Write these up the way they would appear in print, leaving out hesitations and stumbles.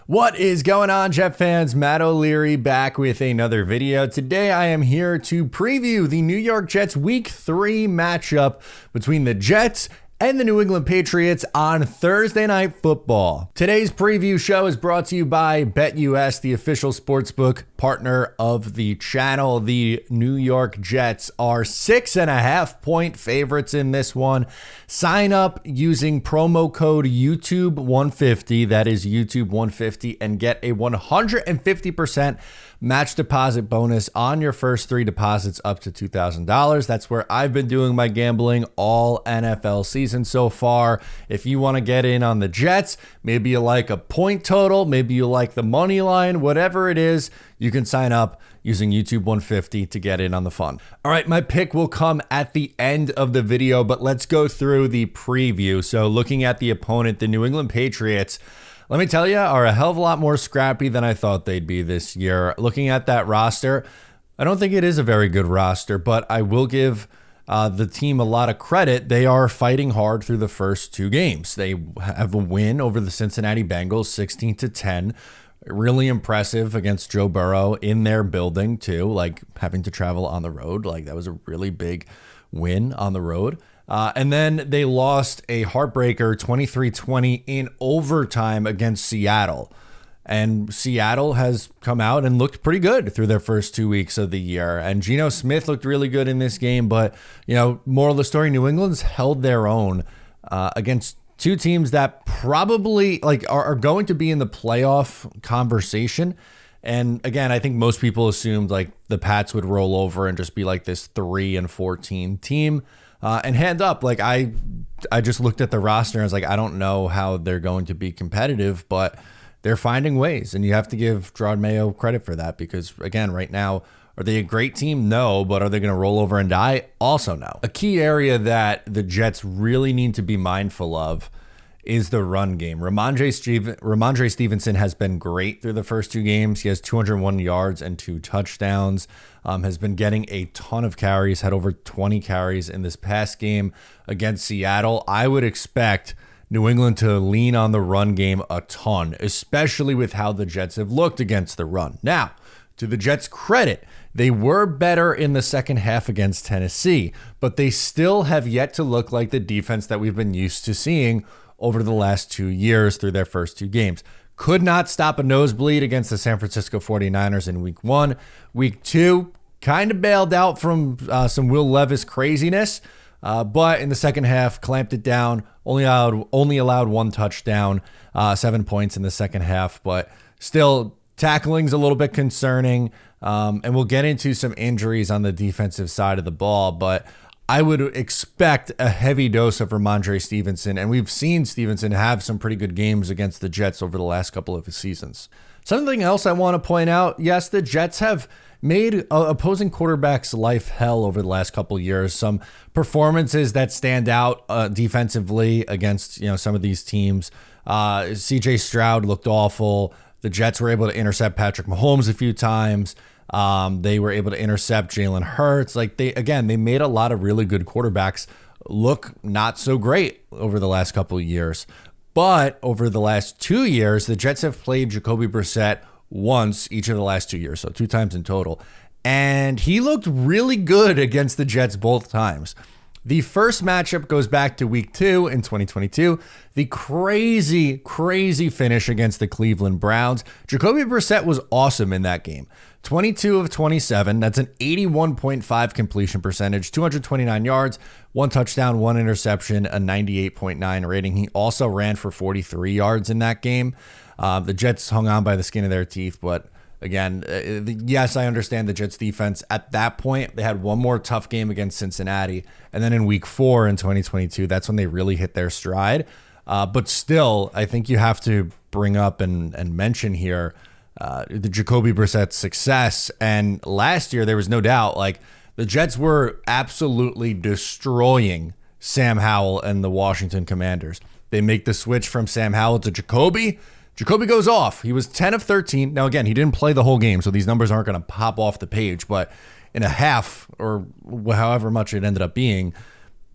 What is going on, Jet fans? Matt O'Leary back with another video. Today I am here to preview the New York Jets Week 3 matchup between the Jets and the New England Patriots on Thursday Night Football. Today's preview show is brought to you by BetUS, the official sportsbook partner of the channel. The New York Jets are 6.5-point favorites in this one. Sign up using promo code YouTube150, that is YouTube150, and get a 150% match deposit bonus on your first 3 deposits up to $2,000. That's where I've been doing my gambling all NFL season so far. If you want to get in on the Jets, maybe you like a point total, maybe you like the money line, whatever it is, you can sign up using YouTube 150 to get in on the fun. All right, my pick will come at the end of the video, but let's go through the preview. So looking at the opponent, the New England Patriots, let me tell you, are a hell of a lot more scrappy than I thought they'd be this year. Looking at that roster, I don't think it is a very good roster, but I will give the team a lot of credit. They are fighting hard through the first 2 games. They have a win over the Cincinnati Bengals, 16-10. Really impressive against Joe Burrow in their building too, like having to travel on the road. Like that was a really big win on the road. And then they lost a heartbreaker 23-20 in overtime against Seattle. And Seattle has come out and looked pretty good through their first 2 weeks of the year. And Geno Smith looked really good in this game. But, you know, moral of the story, New England's held their own against 2 teams that probably are going to be in the playoff conversation. And again, I think most people assumed like the Pats would roll over and just be like this 3-14 team. And hand up, like I just looked at the roster and I was like, I don't know how they're going to be competitive, but they're finding ways. And you have to give Gerard Mayo credit for that because, again, right now, are they a great team? No. But are they going to roll over and die? Also no. A key area that the Jets really need to be mindful of is the run game. Ramondre Stevenson has been great through the first 2 games. He has 201 yards and 2 touchdowns. Has been getting a ton of carries, had over 20 carries in this past game against Seattle. I would expect New England to lean on the run game a ton, especially with how the Jets have looked against the run. Now, to the Jets' credit, they were better in the second half against Tennessee, but they still have yet to look like the defense that we've been used to seeing over the last 2 years through their first 2 games. Could not stop a nosebleed against the San Francisco 49ers in week 1. Week 2, kind of bailed out from some Will Levis craziness, but in the second half, clamped it down, only allowed 1 touchdown, 7 points in the second half, but still tackling's a little bit concerning, and we'll get into some injuries on the defensive side of the ball, but I would expect a heavy dose of Ramondre Stevenson, and we've seen Stevenson have some pretty good games against the Jets over the last couple of seasons. Something else I want to point out, yes, the Jets have made opposing quarterbacks' life hell over the last couple of years. Some performances that stand out defensively against some of these teams. CJ Stroud looked awful. The Jets were able to intercept Patrick Mahomes a few times. They were able to intercept Jalen Hurts. Like they made a lot of really good quarterbacks look not so great over the last couple of years. But over the last 2 years, the Jets have played Jacoby Brissett once each of the last 2 years, so 2 times in total. And he looked really good against the Jets both times. The first matchup goes back to week 2 in 2022. The crazy, crazy finish against the Cleveland Browns. Jacoby Brissett was awesome in that game. 22 of 27. That's an 81.5 completion percentage, 229 yards, 1 touchdown, 1 interception, a 98.9 rating. He also ran for 43 yards in that game. The Jets hung on by the skin of their teeth, but again, yes, I understand the Jets defense. At that point, they had one more tough game against Cincinnati. And then in week 4 in 2022, that's when they really hit their stride. But still, I think you have to bring up and mention here the Jacoby Brissett success. And last year, there was no doubt, like the Jets were absolutely destroying Sam Howell and the Washington Commanders. They make the switch from Sam Howell to Jacoby. Jacoby goes off. He was 10 of 13. Now, again, he didn't play the whole game, so these numbers aren't going to pop off the page. But in a half, or however much it ended up being,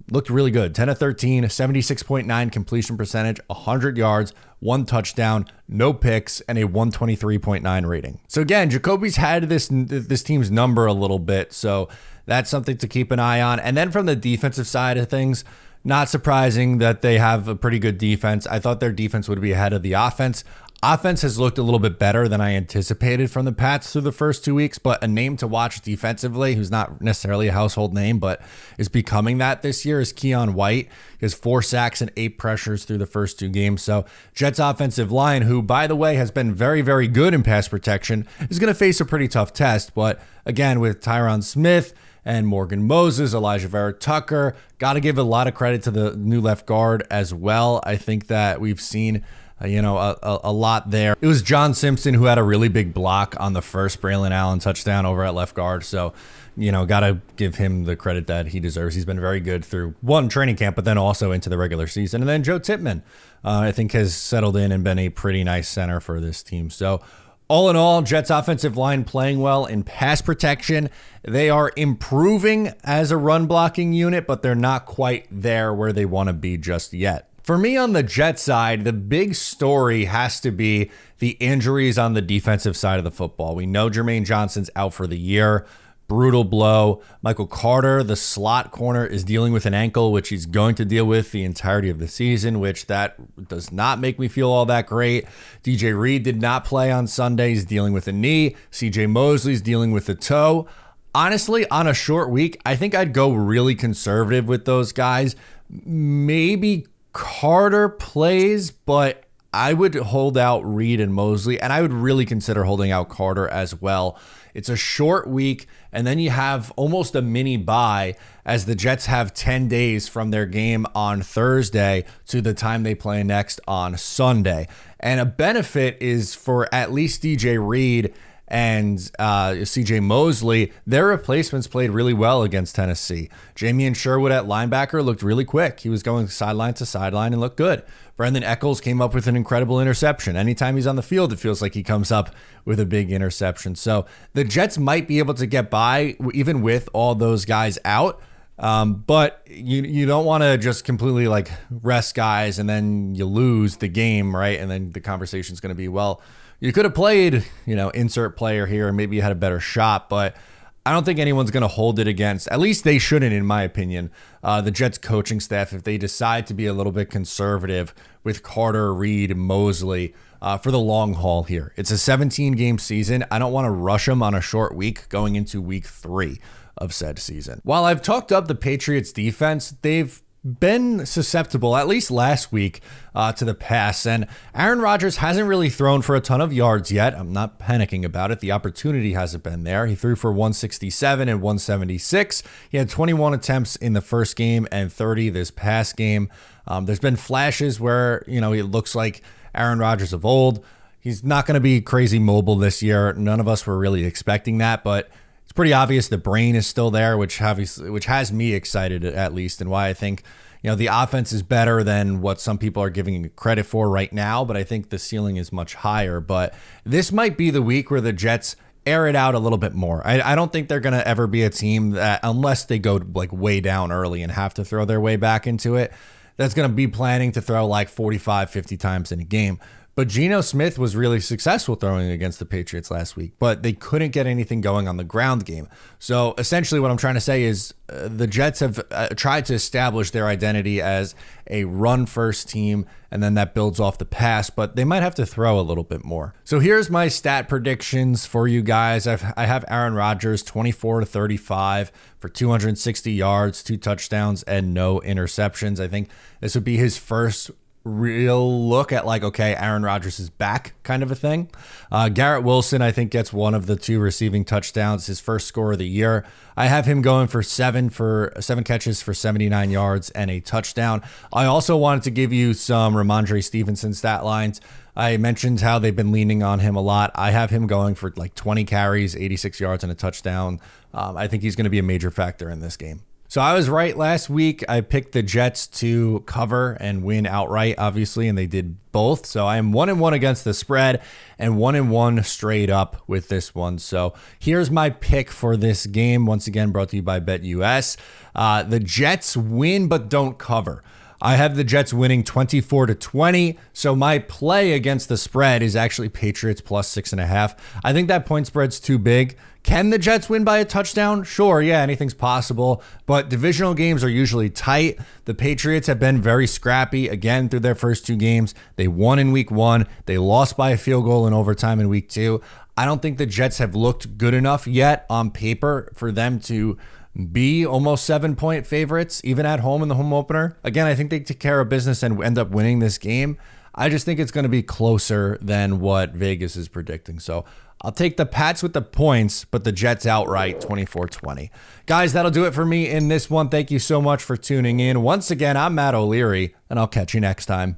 looked really good. 10 of 13, 76.9 completion percentage, 100 yards, 1 touchdown, no picks, and a 123.9 rating. So again, Jacoby's had this team's number a little bit, so that's something to keep an eye on. And then from the defensive side of things, not surprising that they have a pretty good defense. I thought their defense would be ahead of the offense. Offense has looked a little bit better than I anticipated from the Pats through the first 2 weeks, but a name to watch defensively, who's not necessarily a household name, but is becoming that this year, is Keon White. He has 4 sacks and 8 pressures through the first 2 games. So Jets offensive line, who, by the way, has been very, very good in pass protection, is going to face a pretty tough test. But again, with Tyron Smith and Morgan Moses, Elijah Vera Tucker, got to give a lot of credit to the new left guard as well. I think that we've seen a lot there. It was John Simpson who had a really big block on the first Braylon Allen touchdown over at left guard. So, got to give him the credit that he deserves. He's been very good through training camp, but then also into the regular season. And then Joe Tippmann, I think, has settled in and been a pretty nice center for this team. So all in all, Jets offensive line playing well in pass protection. They are improving as a run blocking unit, but they're not quite there where they want to be just yet. For me on the Jets side, the big story has to be the injuries on the defensive side of the football. We know Jermaine Johnson's out for the year. Brutal blow. Michael Carter, the slot corner, is dealing with an ankle, which he's going to deal with the entirety of the season, which that does not make me feel all that great. DJ Reed did not play on Sunday. He's dealing with a knee. CJ Mosley's dealing with a toe. Honestly, on a short week, I think I'd go really conservative with those guys. Maybe Carter plays, but I would hold out Reed and Mosley, and I would really consider holding out Carter as well. It's a short week, and then you have almost a mini bye as the Jets have 10 days from their game on Thursday to the time they play next on Sunday. And a benefit is for at least DJ Reed and CJ Mosley, their replacements played really well against Tennessee. Jamian Sherwood at linebacker looked really quick. He was going sideline to sideline and looked good. Brendan Eccles came up with an incredible interception. Anytime he's on the field, it feels like he comes up with a big interception. So the Jets might be able to get by even with all those guys out. But you don't want to just completely rest guys and then you lose the game, right? And then the conversation's going to be, well, you could have played, insert player here, and maybe you had a better shot, but I don't think anyone's going to hold it against, at least they shouldn't, in my opinion, the Jets coaching staff, if they decide to be a little bit conservative with Carter, Reed, Mosley for the long haul here. It's a 17-game season. I don't want to rush them on a short week going into week 3 of said season. While I've talked up the Patriots defense, they've been susceptible, at least last week, to the pass. And Aaron Rodgers hasn't really thrown for a ton of yards yet. I'm not panicking about it. The opportunity hasn't been there. He threw for 167 and 176. He had 21 attempts in the first game and 30 this past game. There's been flashes where, it looks like Aaron Rodgers of old. He's not going to be crazy mobile this year. None of us were really expecting that, but it's pretty obvious the brain is still there, which has me excited at least, and why I think the offense is better than what some people are giving credit for right now. But I think the ceiling is much higher. But this might be the week where the Jets air it out a little bit more. I don't think they're going to ever be a team that, unless they go way down early and have to throw their way back into it, that's going to be planning to throw 45, 50 times in a game. But Geno Smith was really successful throwing against the Patriots last week, but they couldn't get anything going on the ground game. So essentially what I'm trying to say is the Jets have tried to establish their identity as a run-first team, and then that builds off the pass, but they might have to throw a little bit more. So here's my stat predictions for you guys. I have Aaron Rodgers 24-35 for 260 yards, 2 touchdowns, and no interceptions. I think this would be his first real look at okay, Aaron Rodgers is back kind of a thing. Garrett Wilson, I think, gets one of the 2 receiving touchdowns, his first score of the year. I have him going for 7 catches for 79 yards and a touchdown. I also wanted to give you some Ramondre Stevenson stat lines. I mentioned how they've been leaning on him a lot. I have him going for 20 carries, 86 yards and a touchdown. I think he's going to be a major factor in this game. So I was right last week. I picked the Jets to cover and win outright, obviously, and they did both. So I am 1-1 against the spread and 1-1 straight up with this one. So here's my pick for this game. Once again, brought to you by BetUS. The Jets win but don't cover. I have the Jets winning 24-20. So my play against the spread is actually Patriots plus 6.5. I think that point spread's too big. Can the Jets win by a touchdown? Sure, yeah, anything's possible, but divisional games are usually tight. The Patriots have been very scrappy, again, through their first 2 games. They won in week 1. They lost by a field goal in overtime in week 2. I don't think the Jets have looked good enough yet on paper for them to be almost 7-point favorites, even at home in the home opener. Again, I think they take care of business and end up winning this game. I just think it's going to be closer than what Vegas is predicting. So I'll take the Pats with the points, but the Jets outright 24-20. Guys, that'll do it for me in this one. Thank you so much for tuning in. Once again, I'm Matt O'Leary, and I'll catch you next time.